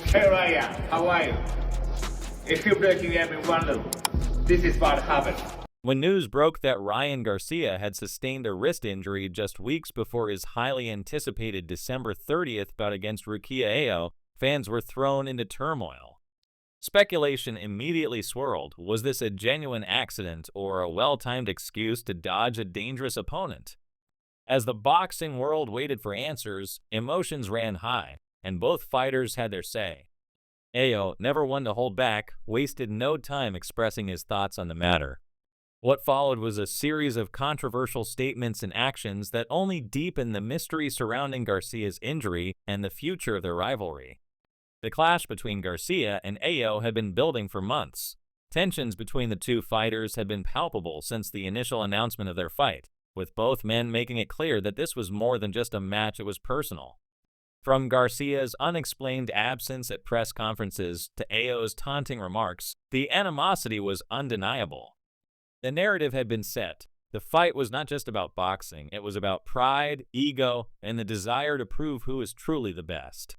Hey Ryan, how are you? If you're breaking them in one loop, this is what happened. When news broke that Ryan Garcia had sustained a wrist injury just weeks before his highly anticipated December 30th bout against Rukiya Anpo, fans were thrown into turmoil. Speculation immediately swirled. Was this a genuine accident or a well-timed excuse to dodge a dangerous opponent? As the boxing world waited for answers, emotions ran high, and both fighters had their say. Anpo, never one to hold back, wasted no time expressing his thoughts on the matter. What followed was a series of controversial statements and actions that only deepened the mystery surrounding Garcia's injury and the future of their rivalry. The clash between Garcia and Anpo had been building for months. Tensions between the two fighters had been palpable since the initial announcement of their fight, with both men making it clear that this was more than just a match, it was personal. From Garcia's unexplained absence at press conferences to Anpo's taunting remarks, the animosity was undeniable. The narrative had been set. The fight was not just about boxing, it was about pride, ego, and the desire to prove who is truly the best.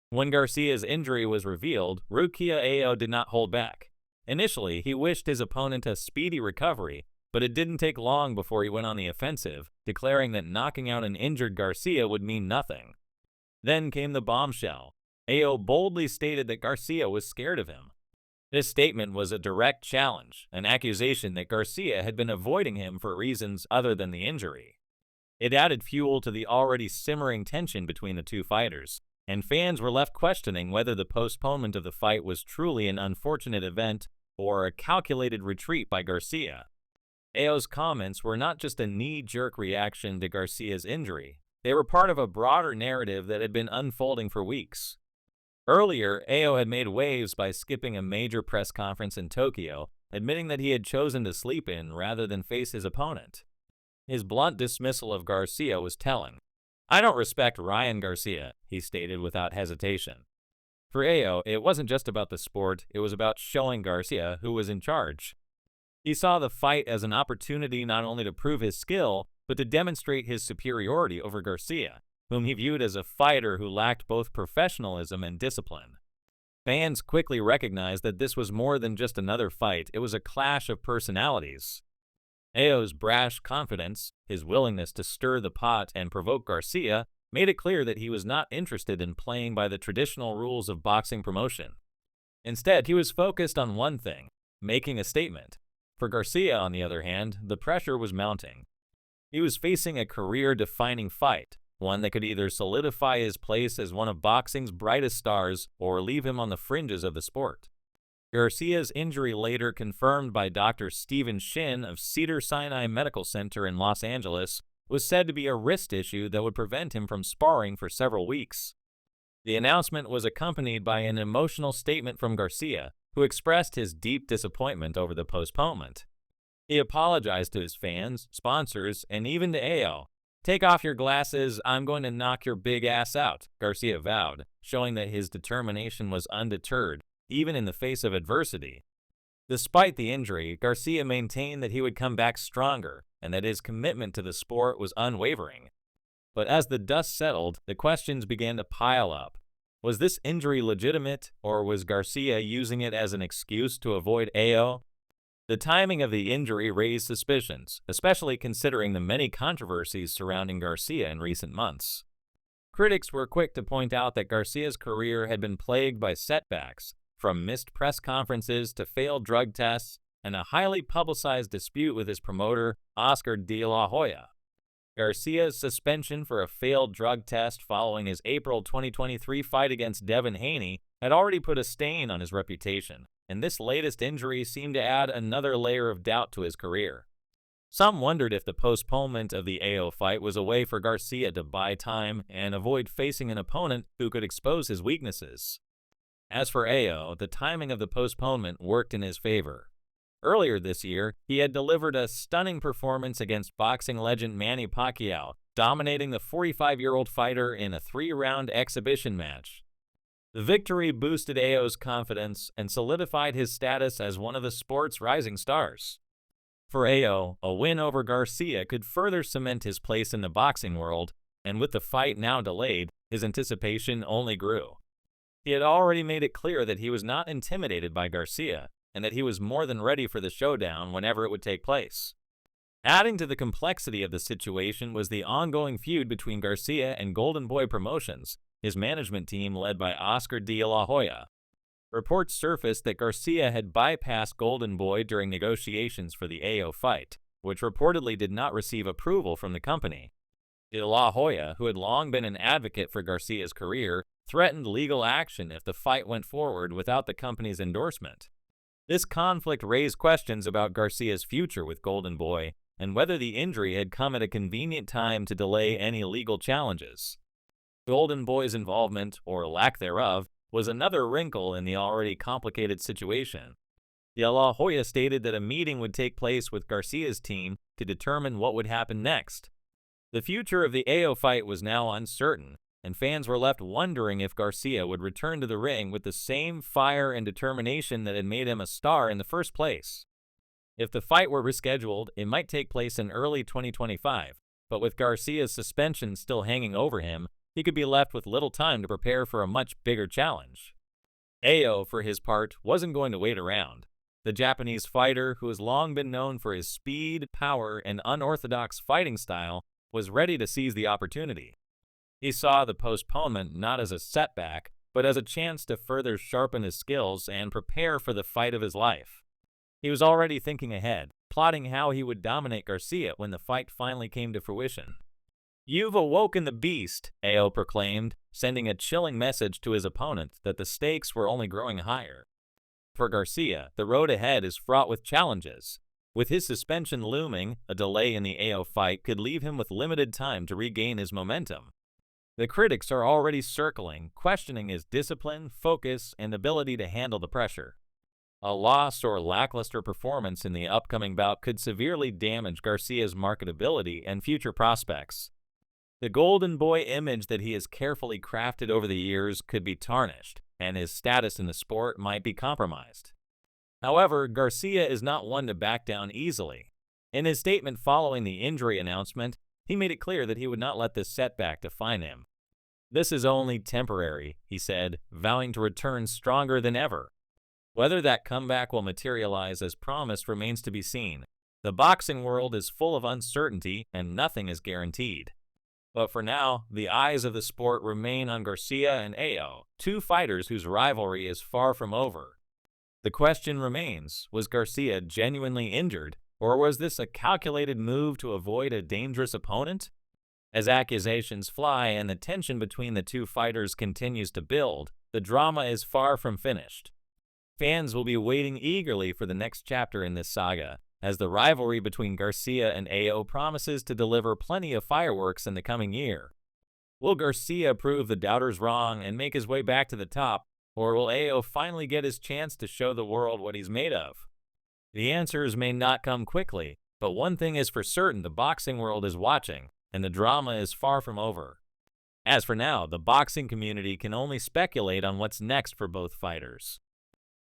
When Garcia's injury was revealed, Rukiya Anpo did not hold back. Initially, he wished his opponent a speedy recovery, but it didn't take long before he went on the offensive, declaring that knocking out an injured Garcia would mean nothing. Then came the bombshell. Anpo boldly stated that Garcia was scared of him. This statement was a direct challenge, an accusation that Garcia had been avoiding him for reasons other than the injury. It added fuel to the already simmering tension between the two fighters, and fans were left questioning whether the postponement of the fight was truly an unfortunate event or a calculated retreat by Garcia. Anpo's comments were not just a knee-jerk reaction to Garcia's injury. They were part of a broader narrative that had been unfolding for weeks. Earlier, Anpo had made waves by skipping a major press conference in Tokyo, admitting that he had chosen to sleep in rather than face his opponent. His blunt dismissal of Garcia was telling. "I don't respect Ryan Garcia," he stated without hesitation. For Anpo, it wasn't just about the sport, it was about showing Garcia who was in charge. He saw the fight as an opportunity not only to prove his skill, but to demonstrate his superiority over Garcia, whom he viewed as a fighter who lacked both professionalism and discipline. Fans quickly recognized that this was more than just another fight, it was a clash of personalities. Anpo's brash confidence, his willingness to stir the pot and provoke Garcia, made it clear that he was not interested in playing by the traditional rules of boxing promotion. Instead, he was focused on one thing, making a statement. For Garcia, on the other hand, the pressure was mounting. He was facing a career-defining fight, one that could either solidify his place as one of boxing's brightest stars or leave him on the fringes of the sport. Garcia's injury, later confirmed by Dr. Stephen Shin of Cedars-Sinai Medical Center in Los Angeles, was said to be a wrist issue that would prevent him from sparring for several weeks. The announcement was accompanied by an emotional statement from Garcia, who expressed his deep disappointment over the postponement. He apologized to his fans, sponsors, and even to Anpo. "Take off your glasses, I'm going to knock your big ass out," Garcia vowed, showing that his determination was undeterred, even in the face of adversity. Despite the injury, Garcia maintained that he would come back stronger and that his commitment to the sport was unwavering. But as the dust settled, the questions began to pile up. Was this injury legitimate, or was Garcia using it as an excuse to avoid Anpo? The timing of the injury raised suspicions, especially considering the many controversies surrounding Garcia in recent months. Critics were quick to point out that Garcia's career had been plagued by setbacks, from missed press conferences to failed drug tests and a highly publicized dispute with his promoter, Oscar De La Hoya. Garcia's suspension for a failed drug test following his April 2023 fight against Haney had already put a stain on his reputation, and this latest injury seemed to add another layer of doubt to his career. Some wondered if the postponement of the Anpo fight was a way for Garcia to buy time and avoid facing an opponent who could expose his weaknesses. As for Anpo, the timing of the postponement worked in his favor. Earlier this year, he had delivered a stunning performance against boxing legend Manny Pacquiao, dominating the 45-year-old fighter in a 3-round exhibition match. The victory boosted Anpo's confidence and solidified his status as one of the sport's rising stars. For Anpo, a win over Garcia could further cement his place in the boxing world, and with the fight now delayed, his anticipation only grew. He had already made it clear that he was not intimidated by Garcia, and that he was more than ready for the showdown whenever it would take place. Adding to the complexity of the situation was the ongoing feud between Garcia and Golden Boy Promotions, his management team led by Oscar de la Hoya. Reports surfaced that Garcia had bypassed Golden Boy during negotiations for the AO fight, which reportedly did not receive approval from the company. De la Hoya, who had long been an advocate for Garcia's career, threatened legal action if the fight went forward without the company's endorsement. This conflict raised questions about Garcia's future with Golden Boy and whether the injury had come at a convenient time to delay any legal challenges. Golden Boy's involvement, or lack thereof, was another wrinkle in the already complicated situation. De La Hoya stated that a meeting would take place with Garcia's team to determine what would happen next. The future of the AO fight was now uncertain, and fans were left wondering if Garcia would return to the ring with the same fire and determination that had made him a star in the first place. If the fight were rescheduled, it might take place in early 2025, but with Garcia's suspension still hanging over him, he could be left with little time to prepare for a much bigger challenge. AO, for his part, wasn't going to wait around. The Japanese fighter, who has long been known for his speed, power, and unorthodox fighting style, was ready to seize the opportunity. He saw the postponement not as a setback, but as a chance to further sharpen his skills and prepare for the fight of his life. He was already thinking ahead, plotting how he would dominate Garcia when the fight finally came to fruition. "You've awoken the beast," AO proclaimed, sending a chilling message to his opponent that the stakes were only growing higher. For Garcia, the road ahead is fraught with challenges. With his suspension looming, a delay in the AO fight could leave him with limited time to regain his momentum. The critics are already circling, questioning his discipline, focus, and ability to handle the pressure. A loss or lackluster performance in the upcoming bout could severely damage Garcia's marketability and future prospects. The Golden Boy image that he has carefully crafted over the years could be tarnished, and his status in the sport might be compromised. However, Garcia is not one to back down easily. In his statement following the injury announcement, he made it clear that he would not let this setback define him. "This is only temporary," he said, vowing to return stronger than ever. Whether that comeback will materialize as promised remains to be seen. The boxing world is full of uncertainty, and nothing is guaranteed. But for now, the eyes of the sport remain on Garcia and AO, two fighters whose rivalry is far from over. The question remains, was Garcia genuinely injured, or was this a calculated move to avoid a dangerous opponent? As accusations fly and the tension between the two fighters continues to build, the drama is far from finished. Fans will be waiting eagerly for the next chapter in this saga, as the rivalry between Garcia and AO promises to deliver plenty of fireworks in the coming year. Will Garcia prove the doubters wrong and make his way back to the top, or will AO finally get his chance to show the world what he's made of? The answers may not come quickly, but one thing is for certain: the boxing world is watching, and the drama is far from over. As for now, the boxing community can only speculate on what's next for both fighters.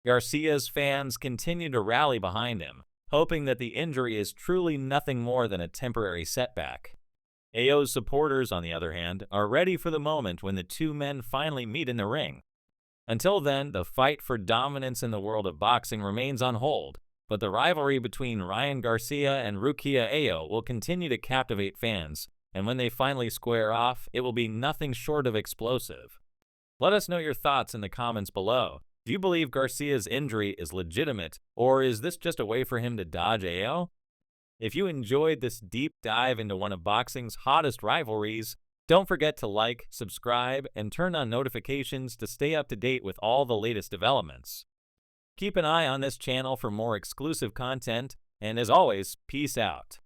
Garcia's fans continue to rally behind him, hoping that the injury is truly nothing more than a temporary setback. AO's supporters, on the other hand, are ready for the moment when the two men finally meet in the ring. Until then, the fight for dominance in the world of boxing remains on hold, but the rivalry between Ryan Garcia and Rukiya Anpo will continue to captivate fans, and when they finally square off, it will be nothing short of explosive. Let us know your thoughts in the comments below. Do you believe Garcia's injury is legitimate, or is this just a way for him to dodge AO? If you enjoyed this deep dive into one of boxing's hottest rivalries, don't forget to like, subscribe, and turn on notifications to stay up to date with all the latest developments. Keep an eye on this channel for more exclusive content, and as always, peace out.